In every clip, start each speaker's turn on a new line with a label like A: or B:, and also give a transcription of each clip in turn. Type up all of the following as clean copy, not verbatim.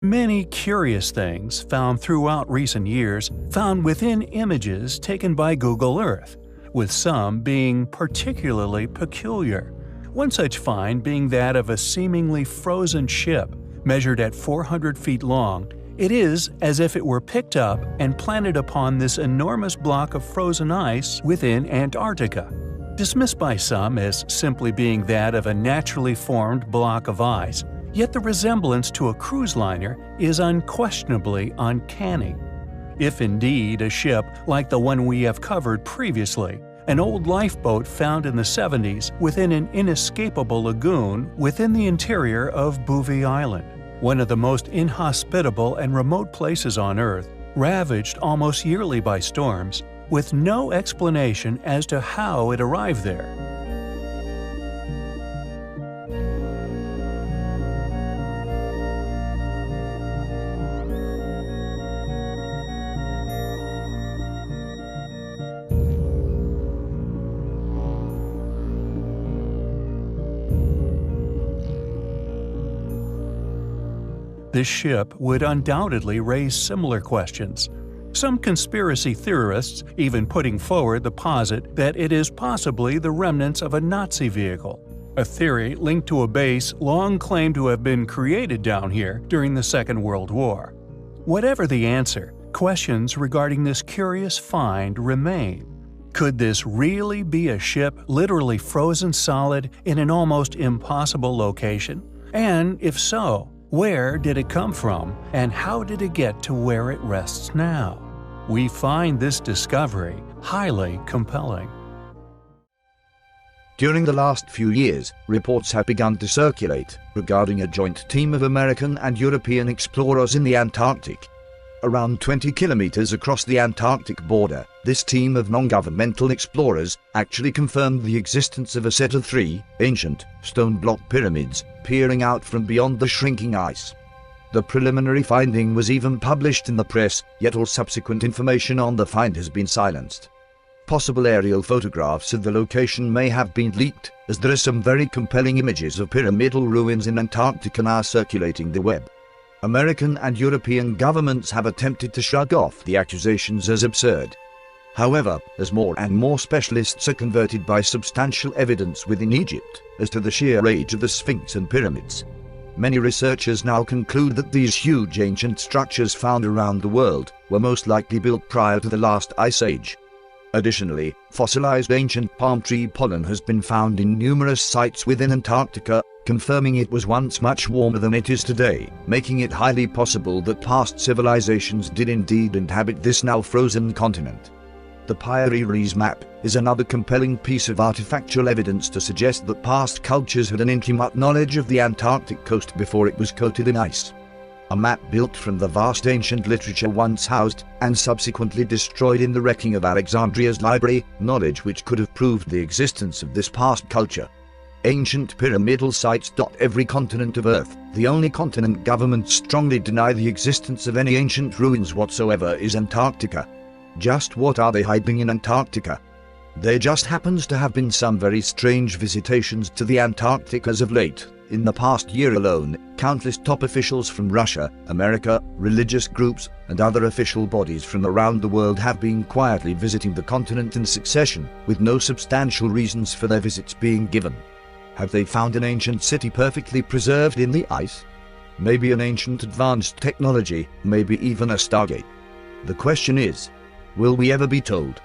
A: Many curious things found throughout recent years found within images taken by Google Earth, with some being particularly peculiar. One such find being that of a seemingly frozen ship, measured at 400 feet long. It is as if it were picked up and planted upon this enormous block of frozen ice within Antarctica. Dismissed by some as simply being that of a naturally formed block of ice, yet the resemblance to a cruise liner is unquestionably uncanny. If indeed a ship like the one we have covered previously, an old lifeboat found in the 70s within an inescapable lagoon within the interior of Bouvet Island, one of the most inhospitable and remote places on Earth, ravaged almost yearly by storms, with no explanation as to how it arrived there. This ship would undoubtedly raise similar questions. Some conspiracy theorists even putting forward the posit that it is possibly the remnants of a Nazi vehicle, a theory linked to a base long claimed to have been created down here during the Second World War. Whatever the answer, questions regarding this curious find remain. Could this really be a ship literally frozen solid in an almost impossible location? And if so, where did it come from, and how did it get to where it rests now? We find this discovery highly compelling.
B: During the last few years, reports have begun to circulate regarding a joint team of American and European explorers in the Antarctic. Around 20 kilometers across the Antarctic border, this team of non-governmental explorers actually confirmed the existence of a set of 3 ancient stone block pyramids peering out from beyond the shrinking ice. The preliminary finding was even published in the press, yet all subsequent information on the find has been silenced. Possible aerial photographs of the location may have been leaked, as there are some very compelling images of pyramidal ruins in Antarctica now circulating the web. American and European governments have attempted to shrug off the accusations as absurd. However, as more and more specialists are converted by substantial evidence within Egypt as to the sheer age of the Sphinx and pyramids, many researchers now conclude that these huge ancient structures found around the world were most likely built prior to the last ice age. Additionally, fossilized ancient palm tree pollen has been found in numerous sites within Antarctica, confirming it was once much warmer than it is today, making it highly possible that past civilizations did indeed inhabit this now frozen continent. The Pyrenees map is another compelling piece of artifactual evidence to suggest that past cultures had an intimate knowledge of the Antarctic coast before it was coated in ice. A map built from the vast ancient literature once housed and subsequently destroyed in the wrecking of Alexandria's library, knowledge which could have proved the existence of this past culture. Ancient pyramidal sites dot every continent of Earth. The only continent governments strongly deny the existence of any ancient ruins whatsoever is Antarctica. Just what are they hiding in Antarctica? There just happens to have been some very strange visitations to the Antarctic as of late. In the past year alone, countless top officials from Russia, America, religious groups, and other official bodies from around the world have been quietly visiting the continent in succession, with no substantial reasons for their visits being given. Have they found an ancient city perfectly preserved in the ice? Maybe an ancient advanced technology, maybe even a stargate. The question is, will we ever be told?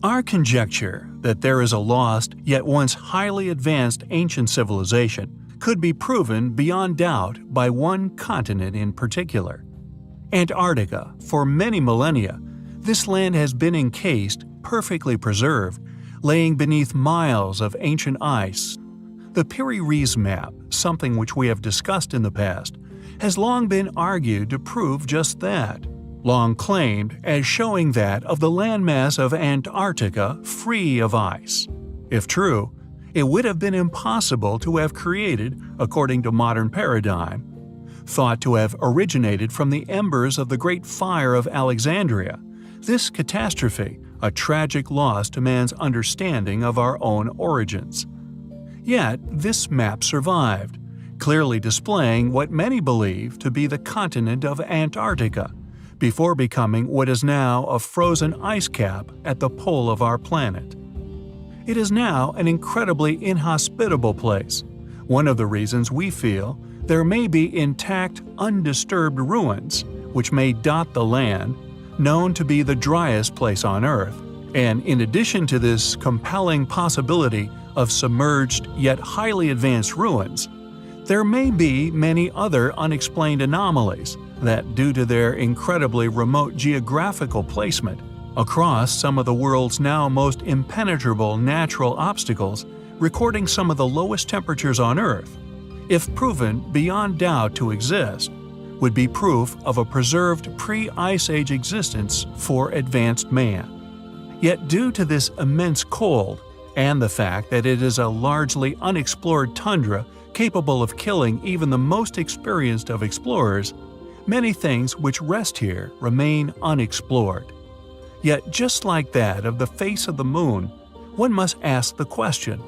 A: Our conjecture that there is a lost yet once highly advanced ancient civilization could be proven beyond doubt by one continent in particular. Antarctica. For many millennia, this land has been encased, perfectly preserved, laying beneath miles of ancient ice. The Pyrenees map, something which we have discussed in the past, has long been argued to prove just that, long claimed as showing that of the landmass of Antarctica free of ice. If true, it would have been impossible to have created, according to modern paradigm, thought to have originated from the embers of the Great Fire of Alexandria. This catastrophe, a tragic loss to man's understanding of our own origins. Yet, this map survived, clearly displaying what many believe to be the continent of Antarctica, before becoming what is now a frozen ice cap at the pole of our planet. It is now an incredibly inhospitable place, one of the reasons we feel there may be intact, undisturbed ruins, which may dot the land, known to be the driest place on Earth. And in addition to this compelling possibility of submerged yet highly advanced ruins, there may be many other unexplained anomalies that, due to their incredibly remote geographical placement across some of the world's now most impenetrable natural obstacles, recording some of the lowest temperatures on Earth, if proven beyond doubt to exist, would be proof of a preserved pre-Ice Age existence for advanced man. Yet due to this immense cold, and the fact that it is a largely unexplored tundra capable of killing even the most experienced of explorers, many things which rest here remain unexplored. Yet just like that of the face of the moon, one must ask the question,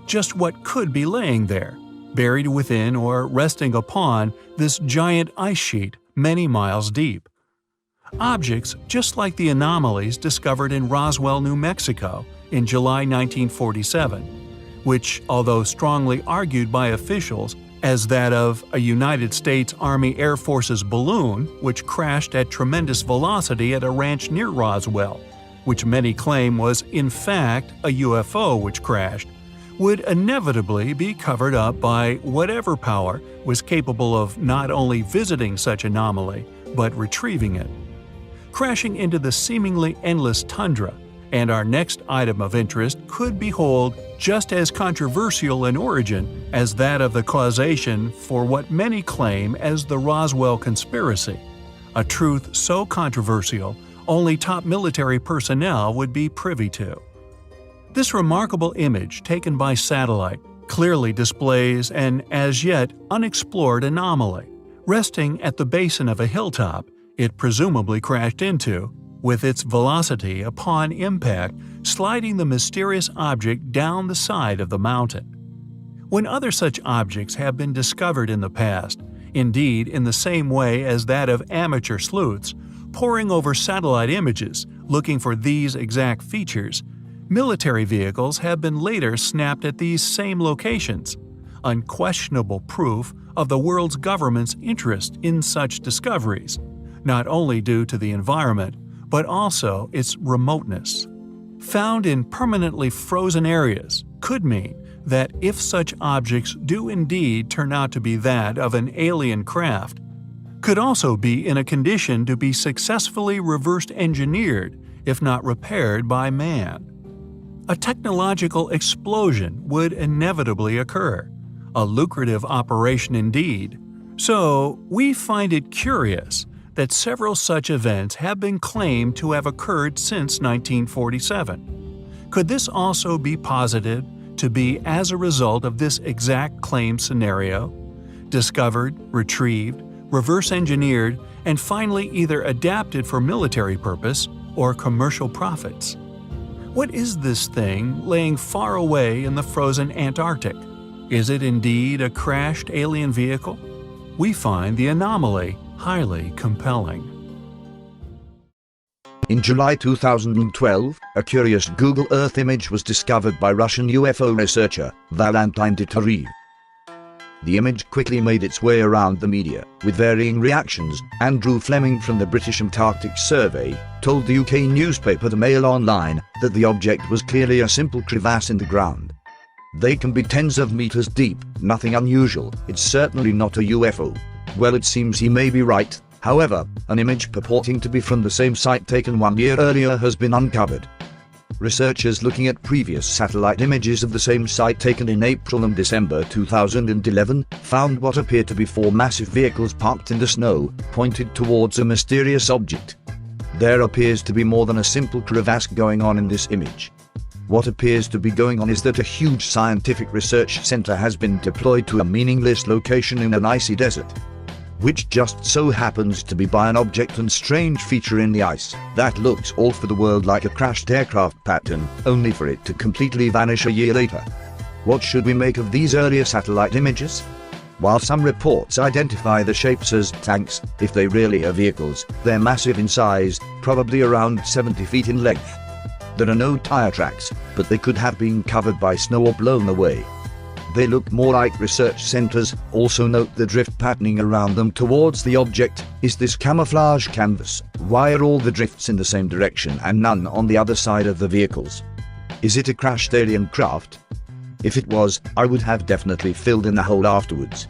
A: just what could be laying there, buried within or resting upon this giant ice sheet many miles deep? Objects just like the anomalies discovered in Roswell, New Mexico in July 1947, which, although strongly argued by officials as that of a United States Army Air Force's balloon which crashed at tremendous velocity at a ranch near Roswell, which many claim was in fact a UFO which crashed, would inevitably be covered up by whatever power was capable of not only visiting such anomaly, but retrieving it. Crashing into the seemingly endless tundra, and our next item of interest could behold just as controversial an origin as that of the causation for what many claim as the Roswell conspiracy, a truth so controversial only top military personnel would be privy to. This remarkable image taken by satellite clearly displays an as yet unexplored anomaly, resting at the basin of a hilltop it presumably crashed into, with its velocity upon impact sliding the mysterious object down the side of the mountain. When other such objects have been discovered in the past, indeed in the same way as that of amateur sleuths, poring over satellite images looking for these exact features, military vehicles have been later snapped at these same locations, unquestionable proof of the world's government's interest in such discoveries, not only due to the environment, but also its remoteness. Found in permanently frozen areas could mean that if such objects do indeed turn out to be that of an alien craft, could also be in a condition to be successfully reverse engineered, if not repaired by man. A technological explosion would inevitably occur, a lucrative operation indeed. So we find it curious that several such events have been claimed to have occurred since 1947. Could this also be posited to be as a result of this exact claim scenario? Discovered, retrieved, reverse engineered, and finally either adapted for military purpose or commercial profits. What is this thing laying far away in the frozen Antarctic? Is it indeed a crashed alien vehicle? We find the anomaly highly compelling.
B: In July 2012, a curious Google Earth image was discovered by Russian UFO researcher Valentin Titarev. The image quickly made its way around the media, with varying reactions. Andrew Fleming from the British Antarctic Survey told the UK newspaper The Mail Online that the object was clearly a simple crevasse in the ground. They can be tens of meters deep, nothing unusual, it's certainly not a UFO. Well, it seems he may be right. However, an image purporting to be from the same site taken 1 year earlier has been uncovered. Researchers looking at previous satellite images of the same site taken in April and December 2011 found what appeared to be 4 massive vehicles parked in the snow, pointed towards a mysterious object. There appears to be more than a simple crevasse going on in this image. What appears to be going on is that a huge scientific research center has been deployed to a meaningless location in an icy desert, which just so happens to be by an object and strange feature in the ice that looks all for the world like a crashed aircraft pattern, only for it to completely vanish a year later. What should we make of these earlier satellite images? While some reports identify the shapes as tanks, if they really are vehicles, they're massive in size, probably around 70 feet in length. There are no tire tracks, but they could have been covered by snow or blown away. They look more like research centers. Also note the drift patterning around them towards the object. Is this camouflage canvas? Why are all the drifts in the same direction and none on the other side of the vehicles? Is it a crashed alien craft? If it was, I would have definitely filled in the hole afterwards.